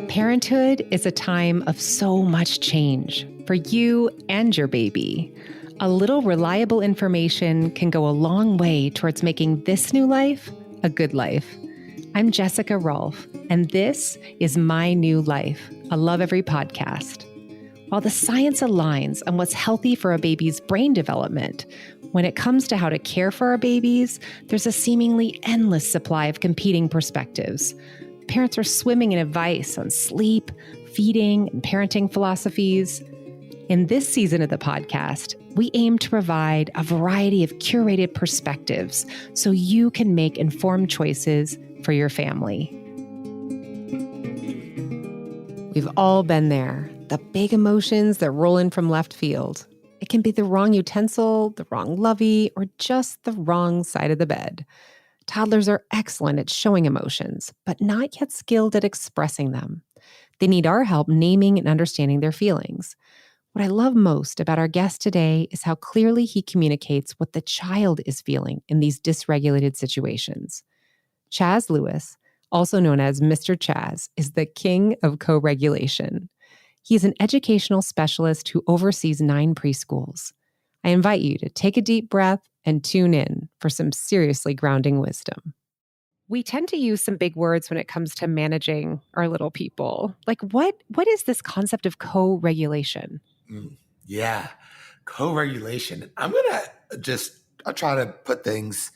Parenthood is a time of so much change for you and your baby. A little reliable information can go a long way towards making this new life a good life. I'm Jessica Rolph, and this is My New Life, a Lovevery podcast. While the science aligns on what's healthy for a baby's brain development, when it comes to how to care for our babies, there's a seemingly endless supply of competing perspectives. Parents are swimming in advice on sleep, feeding, and parenting philosophies. In this season of the podcast, we aim to provide a variety of curated perspectives so you can make informed choices for your family. We've all been there, the big emotions that roll in from left field. It can be the wrong utensil, the wrong lovey, or just the wrong side of the bed. Toddlers are excellent at showing emotions, but not yet skilled at expressing them. They need our help naming and understanding their feelings. What I love most about our guest today is how clearly he communicates what the child is feeling in these dysregulated situations. Chazz Lewis, also known as Mr. Chazz, is the king of co-regulation. He's an educational specialist who oversees 9 preschools. I invite you to take a deep breath and tune in for some seriously grounding wisdom. We tend to use some big words when it comes to managing our little people. Like what is this concept of co-regulation? Yeah, co-regulation. I'll try to put things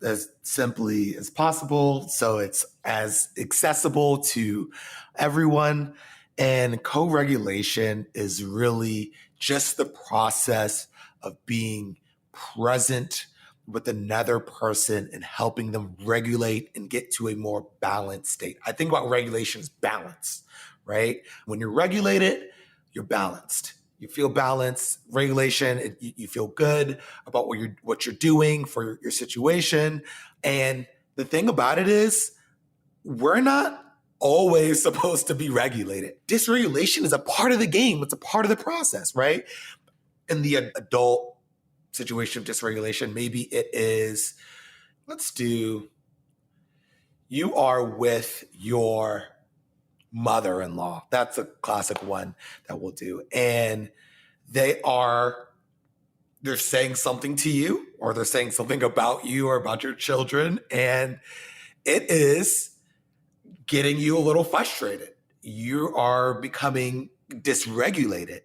as simply as possible so it's as accessible to everyone. And co-regulation is really just the process of being present with another person and helping them regulate and get to a more balanced state. I think about regulation as balance, right? When you're regulated, you're balanced. You feel balanced. Regulation, you feel good about what you're doing for your situation. And the thing about it is, we're not always supposed to be regulated. Dysregulation is a part of the game. It's a part of the process, right? In the adult situation of dysregulation, maybe it is, you are with your mother-in-law. That's a classic one that we'll do. And they're saying something to you, or they're saying something about you or about your children, and it is getting you a little frustrated. You are becoming dysregulated.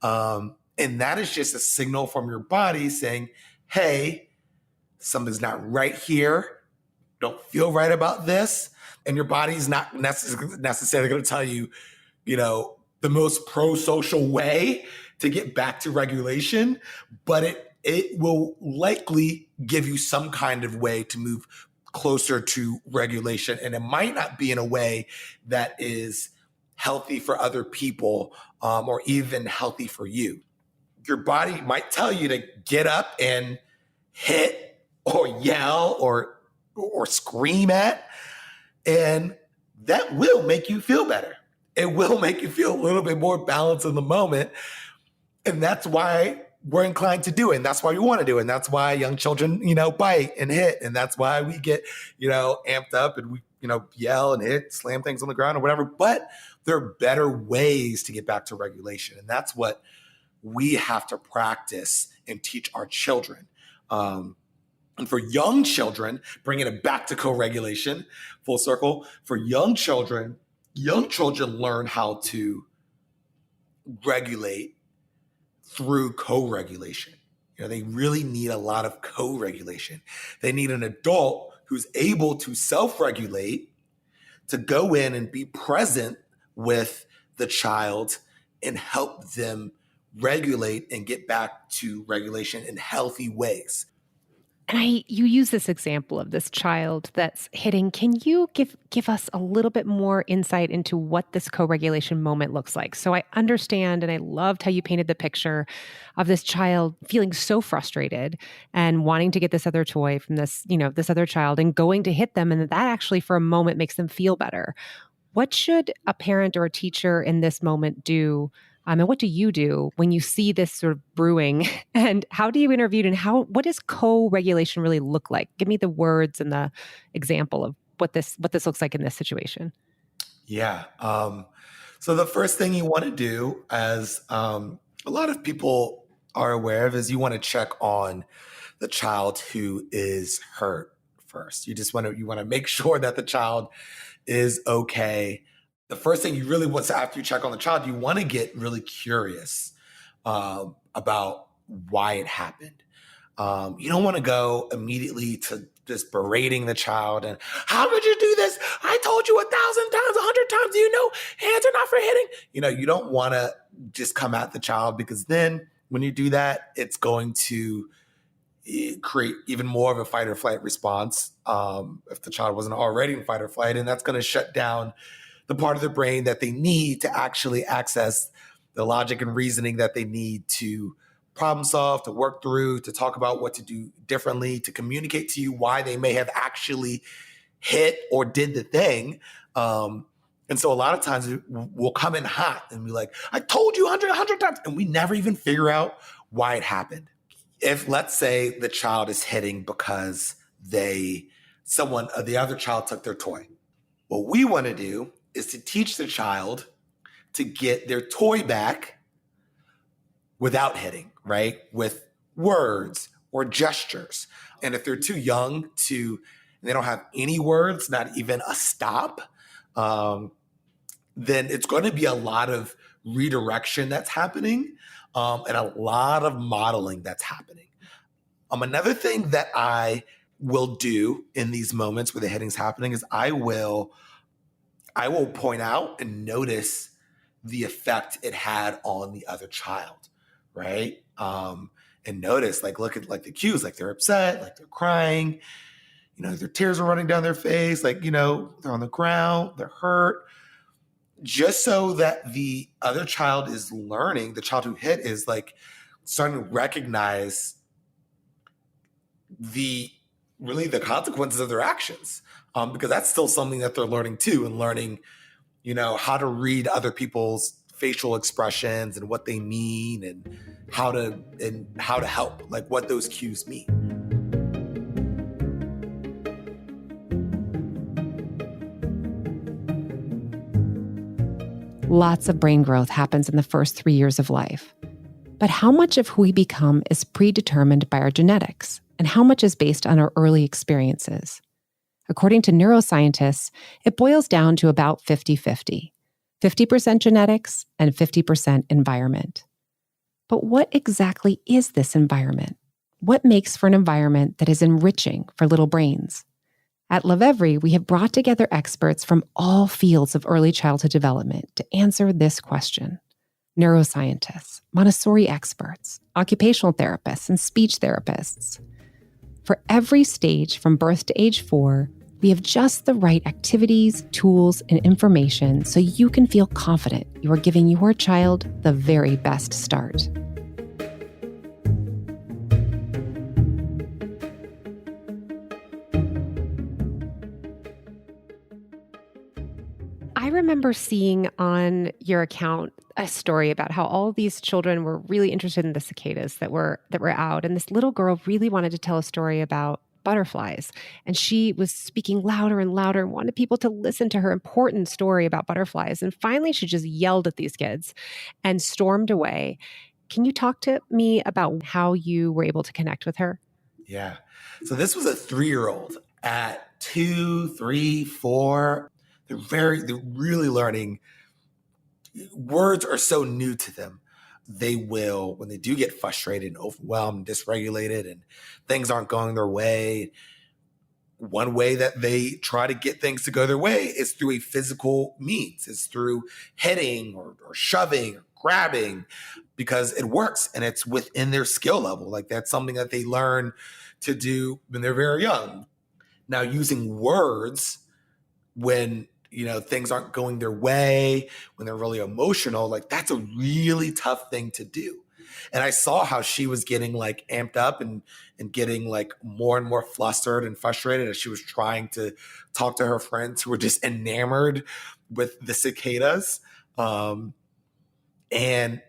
And that is just a signal from your body saying, hey, something's not right here. Don't feel right about this. And your body's not necessarily going to tell you, the most pro-social way to get back to regulation, but it will likely give you some kind of way to move closer to regulation. And it might not be in a way that is healthy for other people, or even healthy for you. Your body might tell you to get up and hit or yell or scream at, and that will make you feel better. It will make you feel a little bit more balanced in the moment. And that's why we're inclined to do it. And that's why we want to do it. And that's why young children, bite and hit. And that's why we get, amped up and we, yell and hit, slam things on the ground or whatever. But there are better ways to get back to regulation. And that's what we have to practice and teach our children. And for young children, bringing it back to co-regulation, full circle, for young children learn how to regulate through co-regulation. They really need a lot of co-regulation. They need an adult who's able to self-regulate, to go in and be present with the child and help them regulate and get back to regulation in healthy ways. And you use this example of this child that's hitting. Can you give us a little bit more insight into what this co-regulation moment looks like? So I understand, and I loved how you painted the picture of this child feeling so frustrated and wanting to get this other toy from this other child and going to hit them, and that actually for a moment makes them feel better. What should a parent or a teacher in this moment do And what do you do when you see this sort of brewing? And how do you intervene? And what does co-regulation really look like? Give me the words and the example of what this looks like in this situation. Yeah. So the first thing you want to do, as a lot of people are aware of, is you want to check on the child who is hurt first. You want to make sure that the child is okay. The first thing you really want to, after you check on the child, you want to get really curious about why it happened. You don't want to go immediately to just berating the child and, how could you do this? I told you 1,000 times, 100 times, hands are not for hitting. You don't want to just come at the child, because then when you do that, it's going to create even more of a fight or flight response if the child wasn't already in fight or flight. And that's going to shut down the part of the brain that they need to actually access the logic and reasoning that they need to problem solve, to work through, to talk about what to do differently, to communicate to you why they may have actually hit or did the thing. And so a lot of times we'll come in hot and be like, I told you 100 times, and we never even figure out why it happened. If, let's say, the child is hitting because the other child took their toy, what we want to do is to teach the child to get their toy back without hitting, right? With words or gestures. And if they're too young they don't have any words, not even a stop, then it's going to be a lot of redirection that's happening, and a lot of modeling that's happening. Another thing that I will do in these moments where the hitting's happening is I will point out and notice the effect it had on the other child, right? And notice, look at the cues, they're upset, they're crying, their tears are running down their face, they're on the ground, they're hurt, just so that the other child is learning, the child who hit is starting to recognize the consequences of their actions, because that's still something that they're learning too, and learning, how to read other people's facial expressions and what they mean, and how to help, what those cues mean. Lots of brain growth happens in the first 3 years of life. But how much of who we become is predetermined by our genetics, and how much is based on our early experiences? According to neuroscientists, it boils down to about 50-50. 50% genetics and 50% environment. But what exactly is this environment? What makes for an environment that is enriching for little brains? At Lovevery, we have brought together experts from all fields of early childhood development to answer this question. Neuroscientists, Montessori experts, occupational therapists, and speech therapists. For every stage from birth to age 4, we have just the right activities, tools, and information so you can feel confident you are giving your child the very best start. I remember seeing on your account a story about how all these children were really interested in the cicadas that were out, and this little girl really wanted to tell a story about butterflies, and she was speaking louder and louder and wanted people to listen to her important story about butterflies. And finally, she just yelled at these kids and stormed away. Can you talk to me about how you were able to connect with her? Yeah. So this was a 3-year-old at 2, 3, 4. They're really learning. Words are so new to them. They will, when they do get frustrated and overwhelmed, dysregulated, and things aren't going their way, one way that they try to get things to go their way is through a physical means. It's through hitting or shoving or grabbing, because it works and it's within their skill level. That's something that they learn to do when they're very young. Now, using words when things aren't going their way, when they're really emotional, that's a really tough thing to do. And I saw how she was getting amped up and getting more and more flustered and frustrated as she was trying to talk to her friends who were just enamored with the cicadas. And,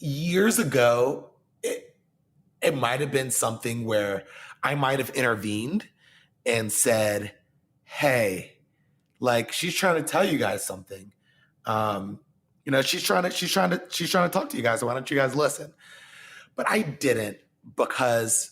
years ago, it might have been something where I might have intervened and said, hey, like, she's trying to tell you guys something. She's trying to talk to you guys. So why don't you guys listen? But I didn't, because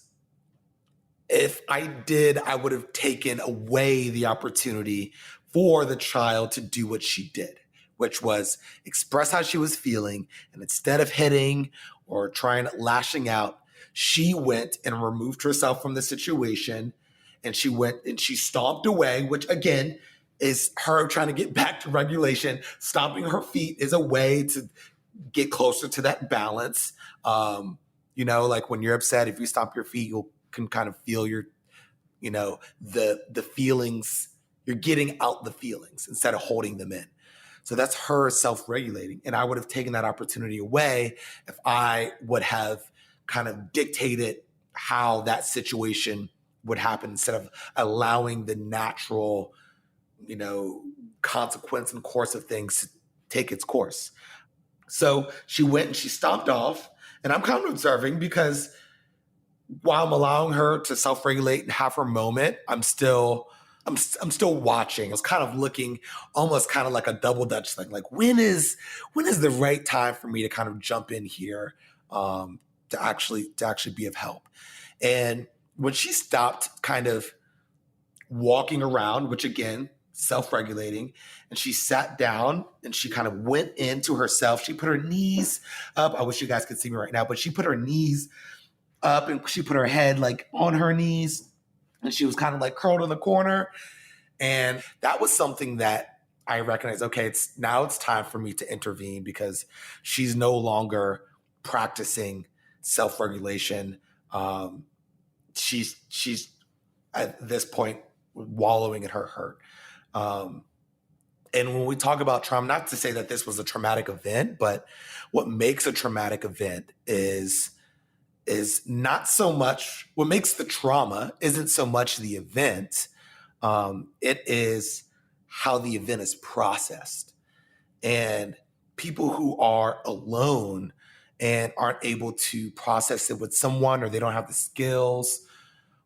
if I did, I would have taken away the opportunity for the child to do what she did, which was express how she was feeling. And instead of hitting or lashing out, she went and removed herself from the situation. And she went and she stomped away, which again is her trying to get back to regulation. Stomping her feet is a way to get closer to that balance. Like when you're upset, if you stomp your feet, you can kind of feel the feelings. You're getting out the feelings instead of holding them in. So that's her self-regulating. And I would have taken that opportunity away if I would have kind of dictated how that situation would happen instead of allowing the natural, consequence and course of things to take its course. So she went and she stomped off. And I'm kind of observing, because while I'm allowing her to self-regulate and have her moment, I'm still watching. I was kind of looking almost kind of like a double Dutch thing. Like, when is the right time for me to kind of jump in here to actually be of help? And when she stopped kind of walking around, which again, self-regulating, and she sat down and she kind of went into herself. She put her knees up. I wish you guys could see me right now, but she put her knees up and she put her head like on her knees, and she was kind of like curled in the corner. And that was something that I recognized, okay, it's time for me to intervene, because she's no longer practicing self-regulation. She's at this point wallowing in her hurt. And when we talk about trauma, not to say that this was a traumatic event, but what makes a traumatic event is not so much, what makes the trauma isn't so much the event. It is how the event is processed. And people who are alone and aren't able to process it with someone, or they don't have the skills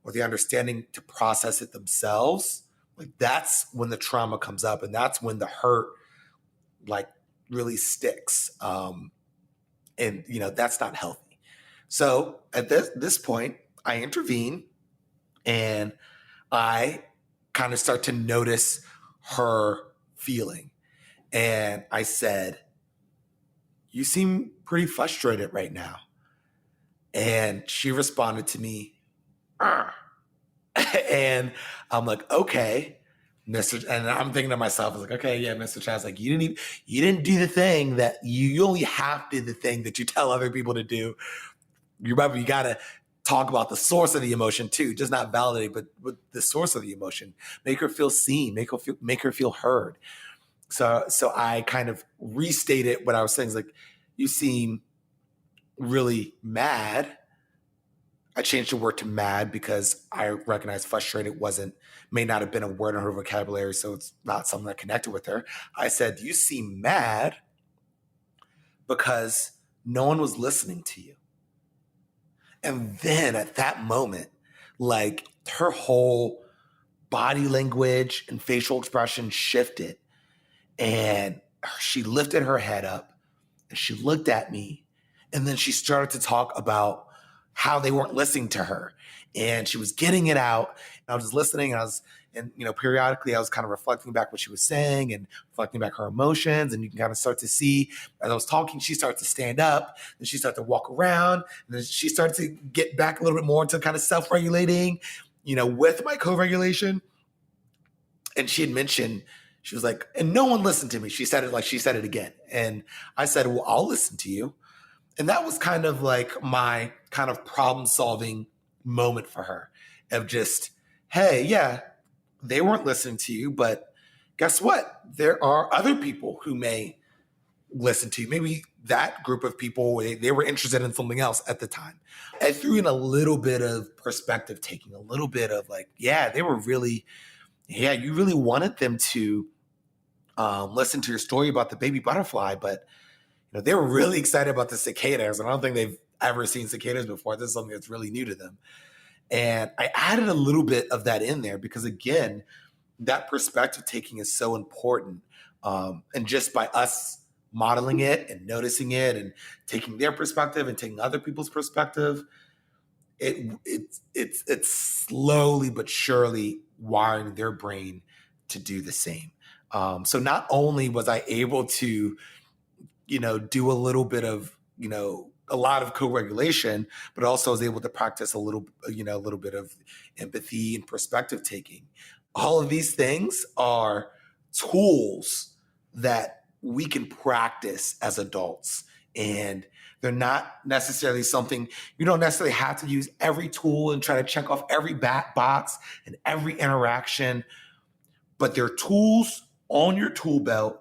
or the understanding to process it themselves, like, that's when the trauma comes up, and that's when the hurt like really sticks. And that's not healthy. So at this point, I intervene, and I kind of start to notice her feeling. And I said, you seem pretty frustrated right now. And she responded to me, "Arr." And I'm like, okay, Mr. And I'm thinking to myself, I was like, okay, yeah, Mr. Chazz, like, you didn't do the thing that you only half did the thing that you tell other people to do. You remember, you got to talk about the source of the emotion too, just not validate, but the source of the emotion. Make her feel seen, make her feel heard. So I kind of restated what I was saying. It's like, you seem really mad. I changed the word to mad because I recognized frustrated may not have been a word in her vocabulary, so it's not something that connected with her. I said, you seem mad because no one was listening to you. And then at that moment, like, her whole body language and facial expression shifted, and she lifted her head up and she looked at me, and then she started to talk about how they weren't listening to her, and she was getting it out. And I was just listening, and periodically I was kind of reflecting back what she was saying and reflecting back her emotions. And you can kind of start to see, as I was talking, she started to stand up, and she started to walk around, and then she started to get back a little bit more into kind of self-regulating, with my co-regulation. And she had mentioned, she was like, and no one listened to me. She said it again. And I said, well, I'll listen to you. And that was kind of like my kind of problem-solving moment for her, of just, hey, yeah, they weren't listening to you, but guess what? There are other people who may listen to you. Maybe that group of people, they were interested in something else at the time. I threw in a little bit of perspective taking, a little bit of like, yeah, you really wanted them to listened to your story about the baby butterfly, but they were really excited about the cicadas. And I don't think they've ever seen cicadas before. This is something that's really new to them. And I added a little bit of that in there because, again, that perspective taking is so important. And just by us modeling it and noticing it and taking their perspective and taking other people's perspective, it's slowly but surely wiring their brain to do the same. So not only was I able to, do a little bit of, a lot of co-regulation, but also was able to practice a little bit of empathy and perspective taking. All of these things are tools that we can practice as adults. And they're not necessarily something, you don't necessarily have to use every tool and try to check off every box and every interaction, but they're tools on your tool belt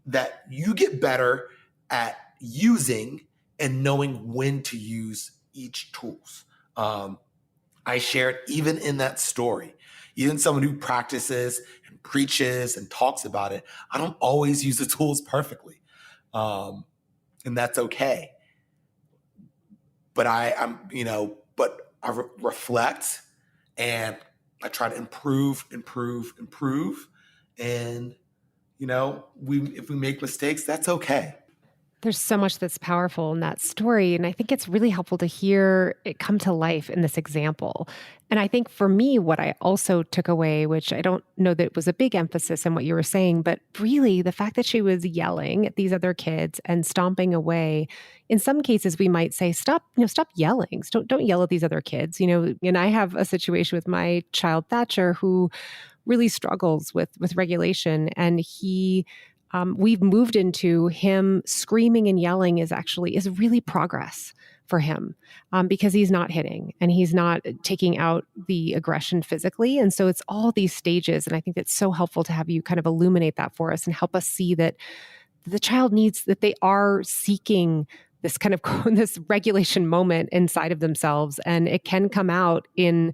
that you get better at using and knowing when to use each tools. I shared even in that story, even someone who practices and preaches and talks about it, I don't always use the tools perfectly. And that's okay. But but I reflect and I try to improve. And, if we make mistakes, that's okay. There's so much that's powerful in that story. And I think it's really helpful to hear it come to life in this example. And I think for me, what I also took away, which I don't know that it was a big emphasis in what you were saying, but really the fact that she was yelling at these other kids and stomping away. In some cases, we might say, stop yelling. Don't yell at these other kids. And I have a situation with my child Thatcher who really struggles with regulation. And we've moved into him screaming and yelling is really progress for him because he's not hitting and he's not taking out the aggression physically. And so it's all these stages. And I think it's so helpful to have you kind of illuminate that for us and help us see that the child needs, that they are seeking this kind of this regulation moment inside of themselves. And it can come out in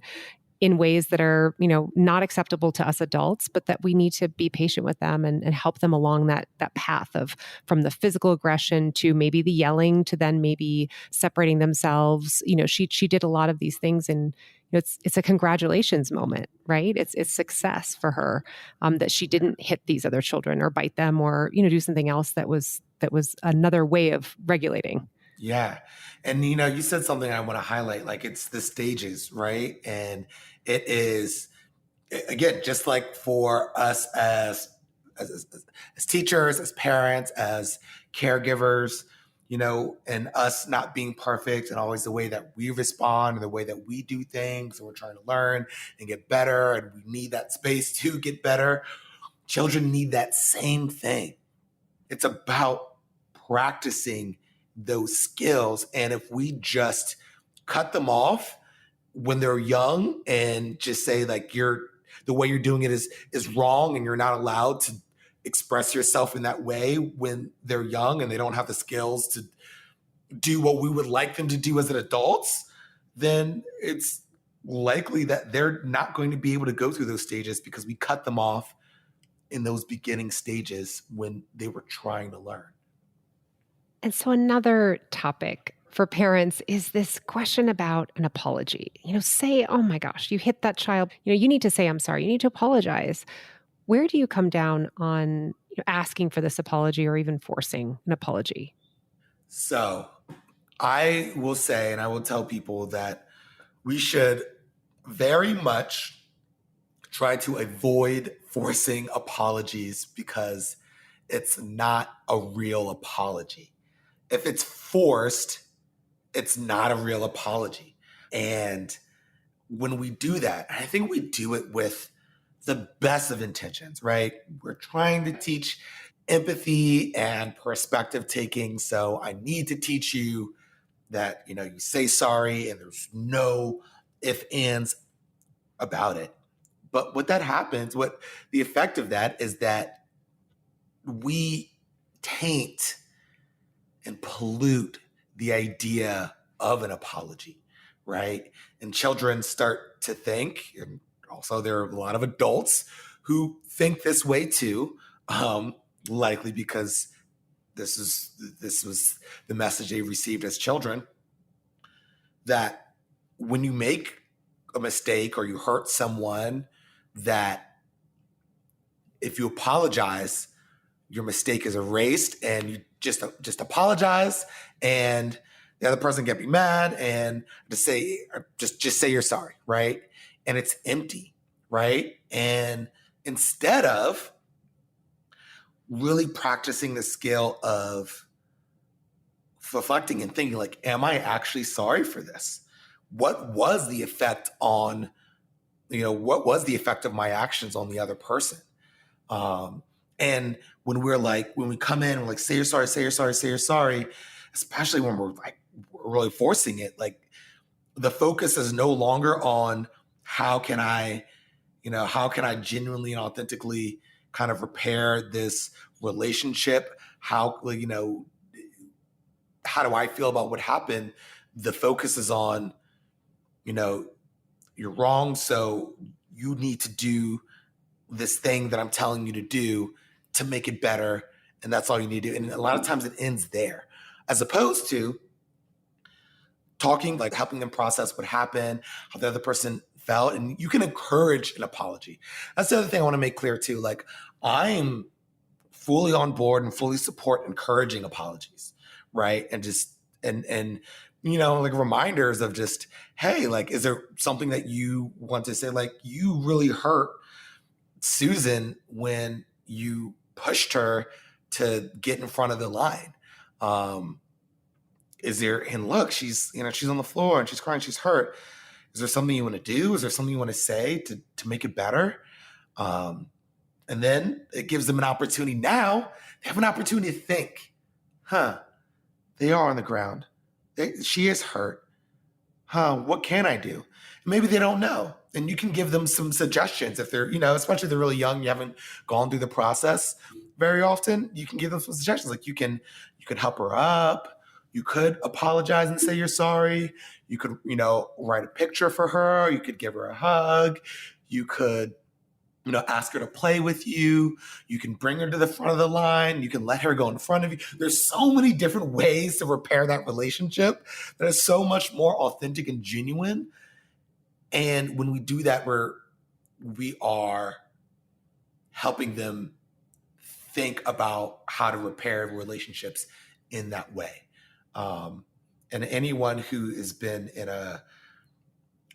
ways that are, not acceptable to us adults, but that we need to be patient with them and help them along that path of from the physical aggression to maybe the yelling to then maybe separating themselves. She did a lot of these things and it's a congratulations moment, right? It's success for her that she didn't hit these other children or bite them or, do something else that was another way of regulating. Yeah. And, you said something I want to highlight, like it's the stages, right? And it is, again, just like for us as teachers, as parents, as caregivers, and us not being perfect and always the way that we respond and the way that we do things. And we're trying to learn and get better. And we need that space to get better. Children need that same thing. It's about practicing those skills. And if we just cut them off when they're young and just say like the way you're doing it is wrong and you're not allowed to express yourself in that way when they're young and they don't have the skills to do what we would like them to do as an adults, then it's likely that they're not going to be able to go through those stages because we cut them off in those beginning stages when they were trying to learn. And so another topic for parents is this question about an apology. Say, oh my gosh, you hit that child. You need to say, I'm sorry. You need to apologize. Where do you come down on asking for this apology or even forcing an apology? So I will say, and I will tell people that we should very much try to avoid forcing apologies because it's not a real apology. If it's forced, it's not a real apology. And when we do that, I think we do it with the best of intentions, right? We're trying to teach empathy and perspective taking. So I need to teach you that, you say sorry and there's no if, ands about it. But what the effect of that is that we taint and pollute the idea of an apology, right? And children start to think, and also there are a lot of adults who think this way too, likely because this was the message they received as children, that when you make a mistake or you hurt someone, that if you apologize, your mistake is erased, and you just apologize, and the other person can't be mad, and just say you're sorry, right? And it's empty, right? And instead of really practicing the skill of reflecting and thinking, like, am I actually sorry for this? What was the effect on, what was the effect of my actions on the other person? And when we come in, we're like, say you're sorry, say you're sorry, say you're sorry, especially when we're really forcing it, like the focus is no longer on how can I genuinely and authentically kind of repair this relationship? How do I feel about what happened? The focus is on, you're wrong, so you need to do this thing that I'm telling you to do to make it better. And that's all you need to do. And a lot of times it ends there, as opposed to talking, like helping them process what happened, how the other person felt. And you can encourage an apology. That's the other thing I want to make clear too. Like, I'm fully on board and fully support encouraging apologies, right? And just, and like reminders of just, hey, like, is there something that you want to say? Like, you really hurt Susan when you pushed her to get in front of the line. And look, she's on the floor and she's crying, she's hurt. Is there something you want to do? Is there something you want to say to make it better? And then it gives them an opportunity. Now they have an opportunity to think, they are on the ground. She is hurt. What can I do? Maybe they don't know. And you can give them some suggestions if they're, especially if they're really young, you haven't gone through the process very often. You can give them some suggestions. Like you could help her up. You could apologize and say you're sorry. You could, write a picture for her. You could give her a hug. You could, ask her to play with you. You can bring her to the front of the line. You can let her go in front of you. There's so many different ways to repair that relationship that is so much more authentic and genuine. And when we do that, we are helping them think about how to repair relationships in that way. And anyone who has been in a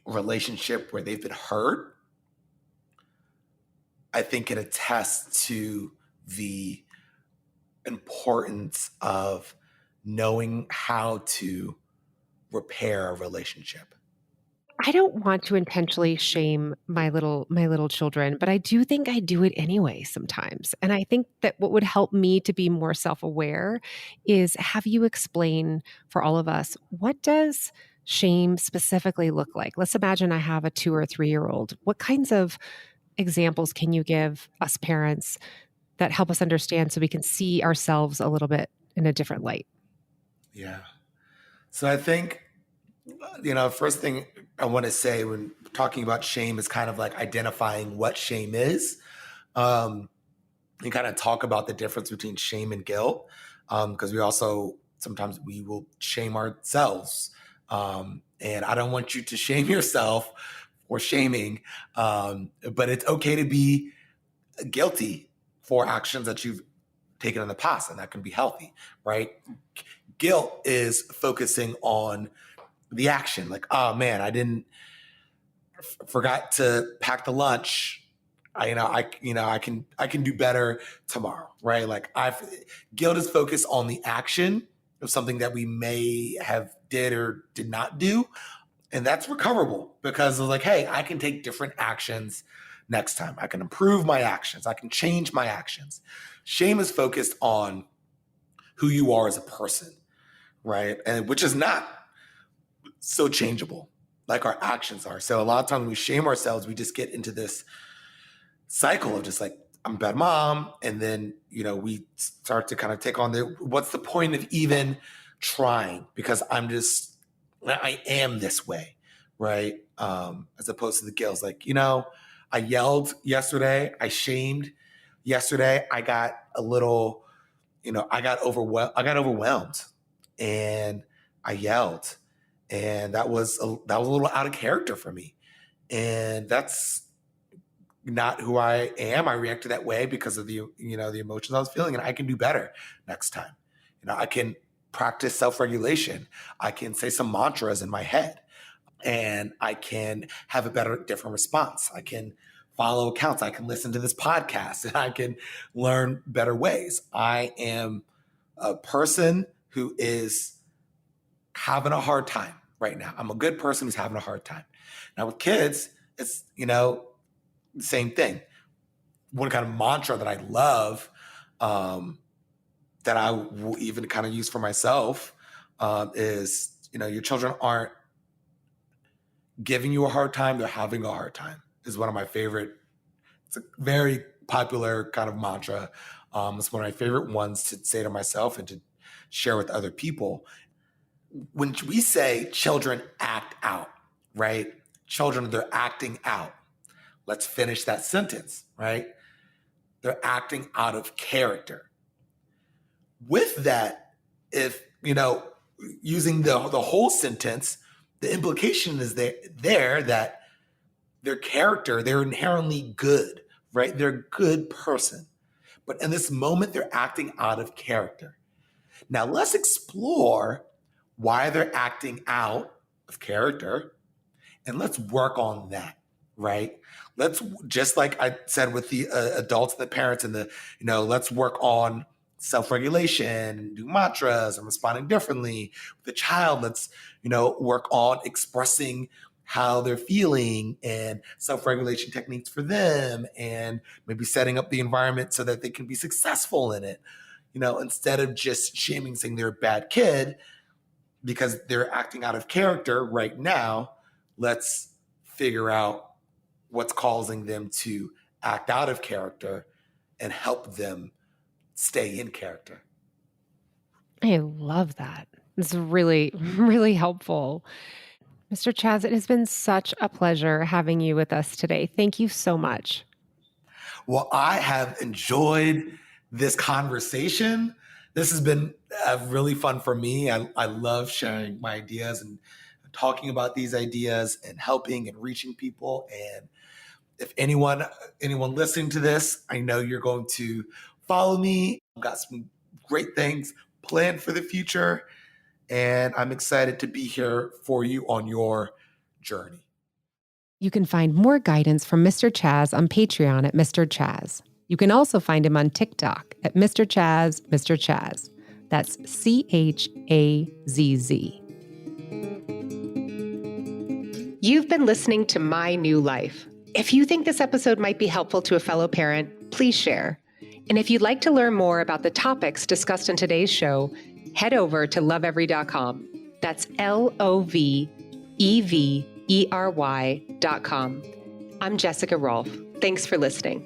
relationship where they've been hurt, I think can attest to the importance of knowing how to repair a relationship. I don't want to intentionally shame my little children, but I do think I do it anyway sometimes. And I think that what would help me to be more self-aware is have you explain for all of us, what does shame specifically look like? Let's imagine I have a 2 or 3-year-old. What kinds of examples can you give us parents that help us understand so we can see ourselves a little bit in a different light? Yeah. So I think, first thing I want to say when talking about shame is kind of like identifying what shame is. And kind of talk about the difference between shame and guilt. Because we also, sometimes we will shame ourselves. And I don't want you to shame yourself for shaming. But it's okay to be guilty for actions that you've taken in the past, and that can be healthy, right? Guilt is focusing on the action, like, oh man, I forgot to pack the lunch. I can do better tomorrow, right? Like guilt is focused on the action of something that we may have did or did not do. And that's recoverable because it's like, hey, I can take different actions next time. I can improve my actions. I can change my actions. Shame is focused on who you are as a person, right? And which is not so changeable like our actions are. So a lot of times when we shame ourselves, we just get into this cycle of just like, I'm a bad mom. And then, we start to kind of take on what's the point of even trying? Because I am this way, right? As opposed to the guilt. Like, I yelled yesterday. I shamed yesterday I got a little, I got overwhelmed and I yelled, and that was a little out of character for me. And that's not who I am. I reacted that way because of the emotions I was feeling, and I can do better next time. I can practice self-regulation. I can say some mantras in my head, and I can have a different response. I can follow accounts. I can listen to this podcast, and I can learn better ways. I am a person who is having a hard time right now. I'm a good person who's having a hard time. Now with kids, it's, the same thing. One kind of mantra that I love, that I will even kind of use for myself, is, your children aren't giving you a hard time, they're having a hard time, is one of my favorite. It's a very popular kind of mantra. It's one of my favorite ones to say to myself and to share with other people. When we say children act out, right? Children, they're acting out. Let's finish that sentence, right? They're acting out of character. With that, if, using the whole sentence, the implication is there that their character, they're inherently good, right? They're a good person. But in this moment, they're acting out of character. Now, let's explore why they're acting out of character, and let's work on that, right? Let's, just like I said with the adults and the parents and let's work on self-regulation and do mantras and responding differently. With the child, let's, work on expressing how they're feeling and self-regulation techniques for them, and maybe setting up the environment so that they can be successful in it. Instead of just shaming, saying they're a bad kid because they're acting out of character right now, let's figure out what's causing them to act out of character and help them stay in character. I love that. It's really, really helpful. Mr. Chazz, it has been such a pleasure having you with us today. Thank you so much. Well, I have enjoyed this conversation. This has been really fun for me. I love sharing my ideas and talking about these ideas and helping and reaching people. And if anyone listening to this, I know you're going to follow me. I've got some great things planned for the future, and I'm excited to be here for you on your journey. You can find more guidance from Mr. Chazz on Patreon at Mr. Chazz. You can also find him on TikTok at Mr. Chazz, Mr. Chazz. That's CHAZZ. You've been listening to My New Life. If you think this episode might be helpful to a fellow parent, please share. And if you'd like to learn more about the topics discussed in today's show, head over to lovevery.com. That's LOVEVERY.com. I'm Jessica Rolph. Thanks for listening.